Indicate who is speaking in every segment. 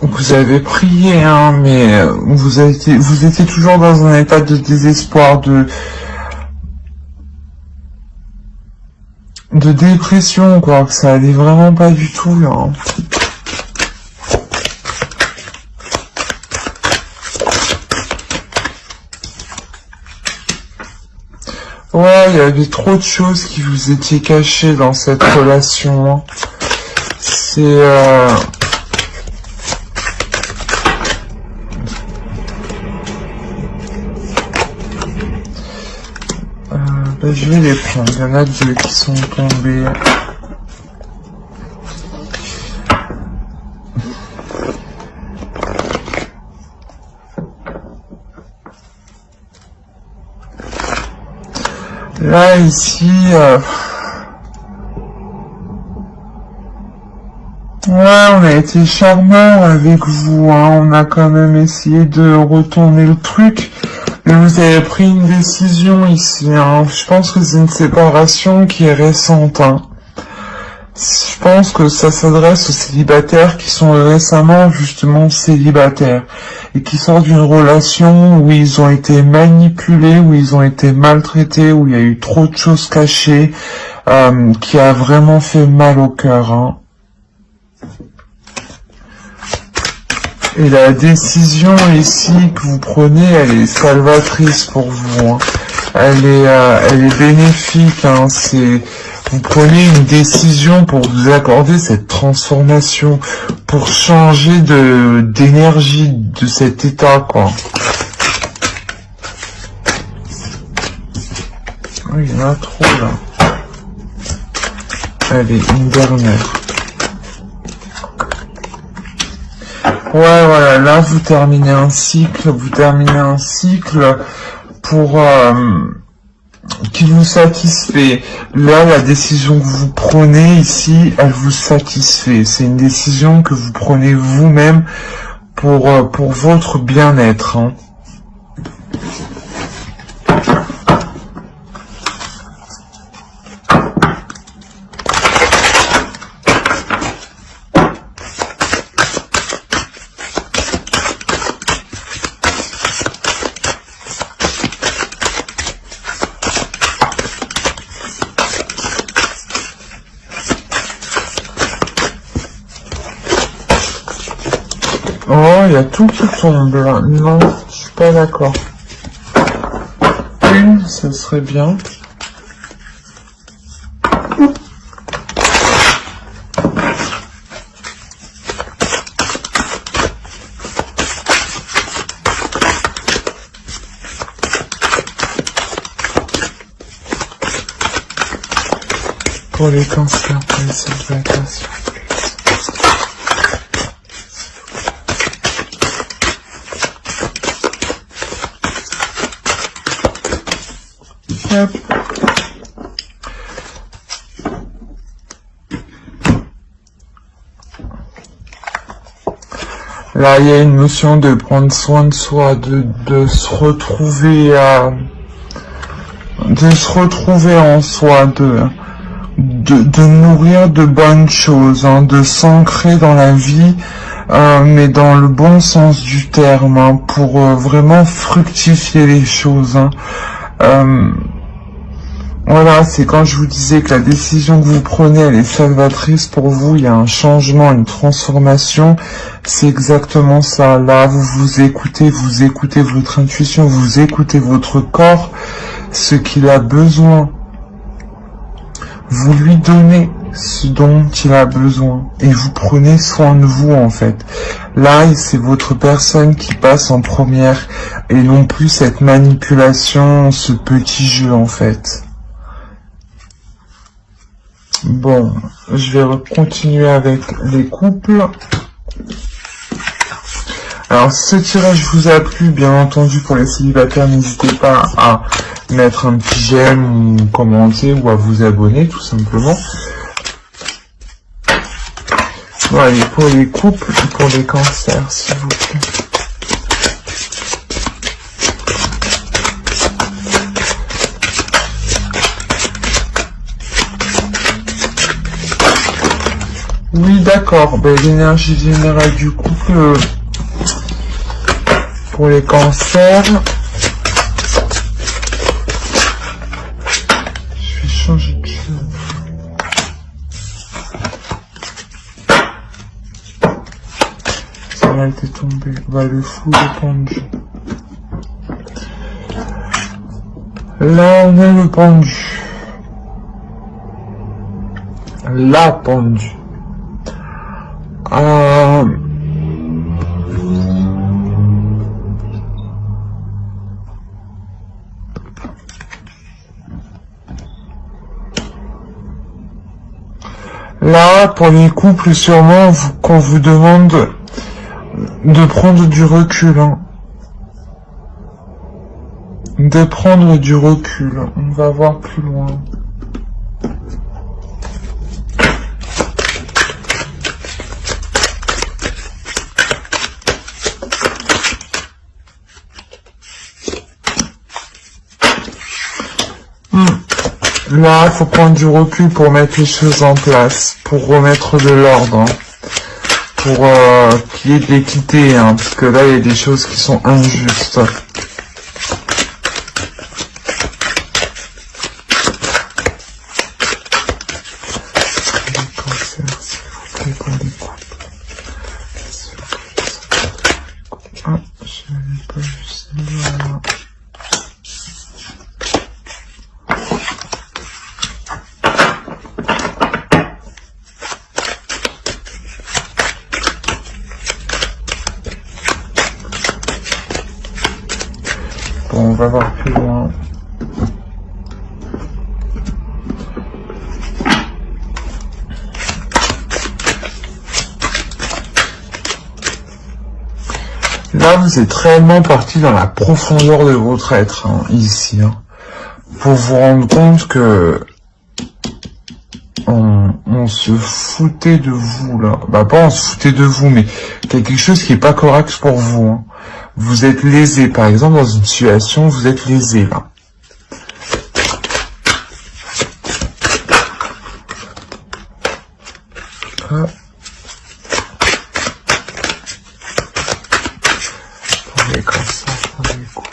Speaker 1: vous avez prié, hein, mais vous étiez toujours dans un état de désespoir, de dépression, quoi, que ça allait vraiment pas du tout, là. Ouais, il y avait trop de choses qui vous étaient cachées dans cette relation, hein. C'est... je vais les prendre, il y en a deux qui sont tombés. Là, ici... ouais, on a été charmant avec vous, hein. On a quand même essayé de retourner le truc. Mais vous avez pris une décision ici, hein. Je pense que c'est une séparation qui est récente, hein. Je pense que ça s'adresse aux célibataires qui sont récemment justement célibataires et qui sortent d'une relation où ils ont été manipulés, où ils ont été maltraités, où il y a eu trop de choses cachées, qui a vraiment fait mal au cœur, hein. Et la décision ici que vous prenez, elle est salvatrice pour vous, hein. Elle est bénéfique, hein. Vous prenez une décision pour vous accorder cette transformation, pour changer d'énergie de cet état, quoi. Oh, il y en a trop, là. Allez, une dernière. Ouais, voilà, là, vous terminez un cycle pour... qui vous satisfait. Là, la décision que vous prenez ici, elle vous satisfait. C'est une décision que vous prenez vous-même pour votre bien-être, hein. Oh, il y a tout qui tombe là. Non, je suis pas d'accord. Une, ce serait bien. Pour les cancers, pour les célibataires. Là, il y a une notion de prendre soin de soi, de se retrouver en soi, de nourrir de bonnes choses, hein, de s'ancrer dans la vie, mais dans le bon sens du terme, hein, pour vraiment fructifier les choses, hein. Voilà, c'est quand je vous disais que la décision que vous prenez, elle est salvatrice pour vous, il y a un changement, une transformation, c'est exactement ça. Là, vous écoutez votre intuition, vous écoutez votre corps, ce qu'il a besoin. Vous lui donnez ce dont il a besoin et vous prenez soin de vous, en fait. Là, c'est votre personne qui passe en première et non plus cette manipulation, ce petit jeu, en fait. Bon, je vais continuer avec les couples. Alors, si ce tirage vous a plu, bien entendu, pour les célibataires, n'hésitez pas à mettre un petit j'aime ou commenter ou à vous abonner, tout simplement. Bon, allez, pour les couples, pour les cancers, s'il vous plaît. Oui, d'accord. Ben, l'énergie générale du couple pour les cancers. Je vais changer de chose. Ça a été tombé. Bah, le fou de pendu. Là, on est le pendu. La pendue. Là, pour les couples, sûrement, qu'on vous demande de prendre du recul. Hein. De prendre du recul. On va voir plus loin. Là, il faut prendre du recul pour mettre les choses en place, pour remettre de l'ordre, hein. Pour qu'il y ait de l'équité, hein, parce que là, il y a des choses qui sont injustes. Ah, je n'avais pas vu celle-là. Bon, on va voir plus loin. Là, vous êtes réellement parti dans la profondeur de votre être, hein, ici, hein, pour vous rendre compte que on se foutait de vous, là. Bah, pas on se foutait de vous, mais quelque chose qui est pas correct pour vous, hein. Vous êtes lésé, par exemple, dans une situation, vous êtes lésé, là. Ah. Pour les cancers, pour les coups.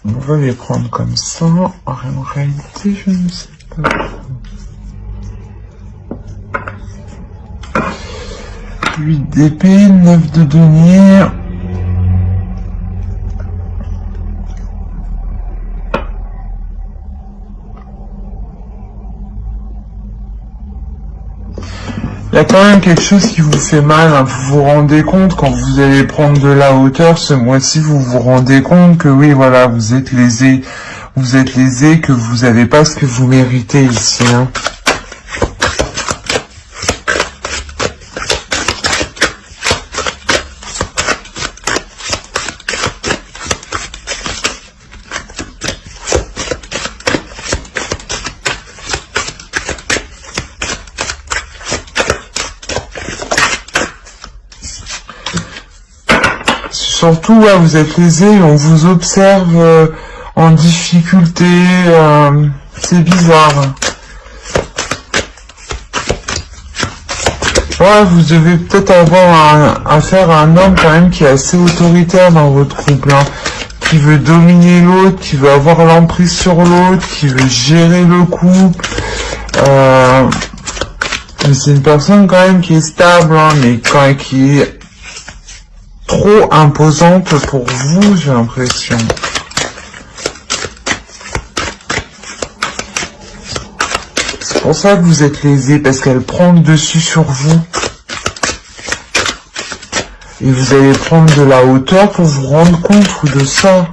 Speaker 1: On va les prendre comme ça. En réalité, je ne sais pas. 8 d'épée, 9 de denier. Il y a quand même quelque chose qui vous fait mal, hein. Vous vous rendez compte quand vous allez prendre de la hauteur ce mois-ci, vous vous rendez compte que oui, voilà, vous êtes lésé, que vous n'avez pas ce que vous méritez ici, hein. Surtout, ouais, vous êtes lésé, on vous observe en difficulté, c'est bizarre. Ouais, vous devez peut-être avoir affaire à un homme quand même qui est assez autoritaire dans votre couple, hein, qui veut dominer l'autre, qui veut avoir l'emprise sur l'autre, qui veut gérer le couple. C'est une personne quand même qui est stable, hein, mais qui est trop imposante pour vous, j'ai l'impression. C'est pour ça que vous êtes lésé, parce qu'elle prend le dessus sur vous. Et vous allez prendre de la hauteur pour vous rendre compte de ça.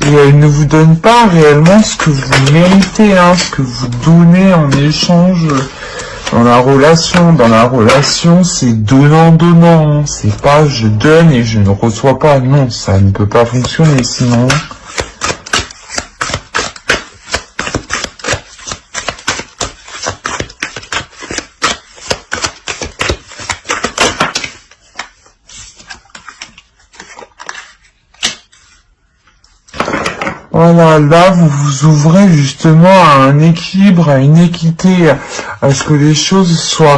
Speaker 1: Et elle ne vous donne pas réellement ce que vous méritez, hein, ce que vous donnez en échange dans la relation. Dans la relation, c'est donnant-donnant, hein. C'est pas je donne et je ne reçois pas. Non, ça ne peut pas fonctionner sinon. Voilà, là, vous vous ouvrez justement à un équilibre, à une équité, à ce que les choses soient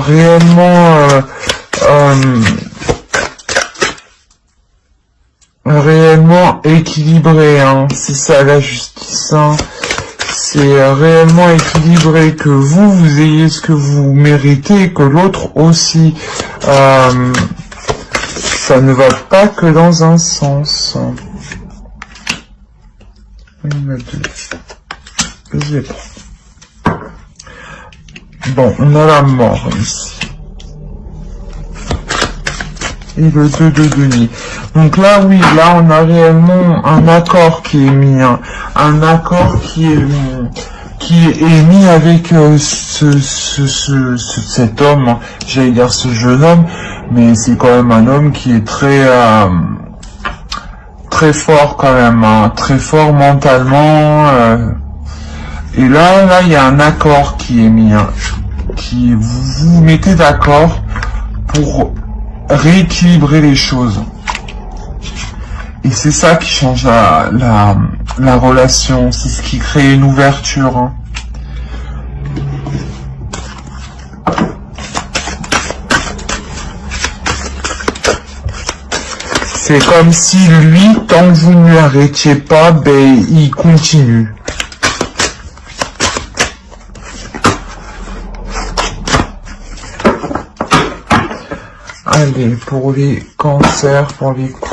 Speaker 1: réellement équilibrées, hein. C'est ça la justice, hein. C'est réellement équilibré, que vous ayez ce que vous méritez et que l'autre aussi. Ça ne va pas que dans un sens. Il y en a deux. Je les prends. Bon, on a la mort ici. Et le 2 de denier. Donc là, oui, là, on a réellement un accord qui est mis, hein. Un accord qui est mis avec cet homme, hein. J'allais dire ce jeune homme, mais c'est quand même un homme qui est très fort quand même, hein. Très fort mentalement. Et là, il y a un accord qui est mis, hein. Vous vous mettez d'accord pour rééquilibrer les choses. Et c'est ça qui change la relation, c'est ce qui crée une ouverture, hein. C'est comme si lui, tant que vous ne l'arrêtiez pas, ben, il continue. Allez, pour les cancers, pour les coups.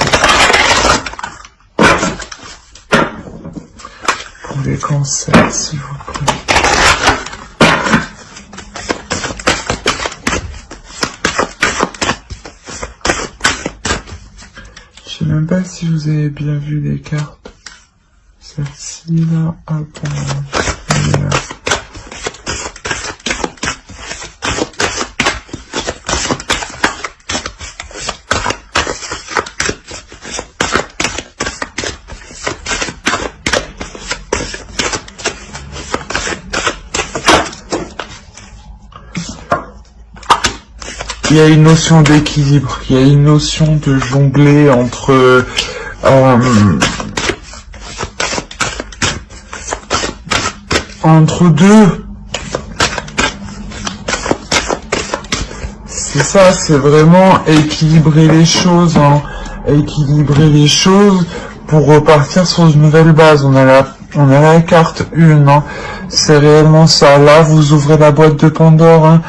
Speaker 1: Pour les cancers, s'il vous plaît. Je sais même pas si vous avez bien vu les cartes. Celle-ci, là, abondance. Il y a une notion d'équilibre, il y a une notion de jongler entre deux. C'est ça, c'est vraiment équilibrer les choses, hein. Équilibrer les choses pour repartir sur une nouvelle base. On a la carte 1, hein. C'est réellement ça. Là, vous ouvrez la boîte de Pandore, hein.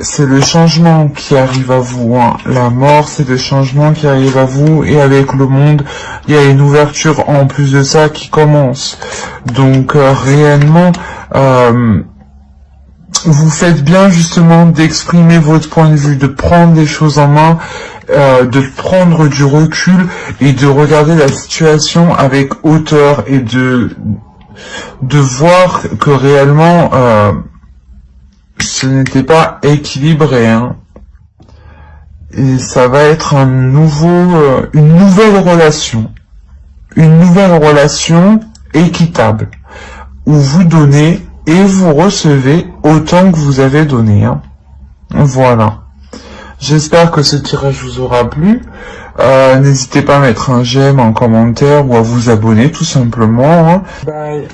Speaker 1: C'est le changement qui arrive à vous, hein. La mort, c'est le changement qui arrive à vous, et avec le monde, il y a une ouverture en plus de ça qui commence. Donc réellement, vous faites bien justement d'exprimer votre point de vue, de prendre les choses en main, de prendre du recul et de regarder la situation avec hauteur et de voir que réellement ce n'était pas équilibré, hein. Et ça va être une nouvelle relation équitable, où vous donnez et vous recevez autant que vous avez donné, hein. Voilà. J'espère que ce tirage vous aura plu. N'hésitez pas à mettre un j'aime, un commentaire ou à vous abonner tout simplement, hein. Bye.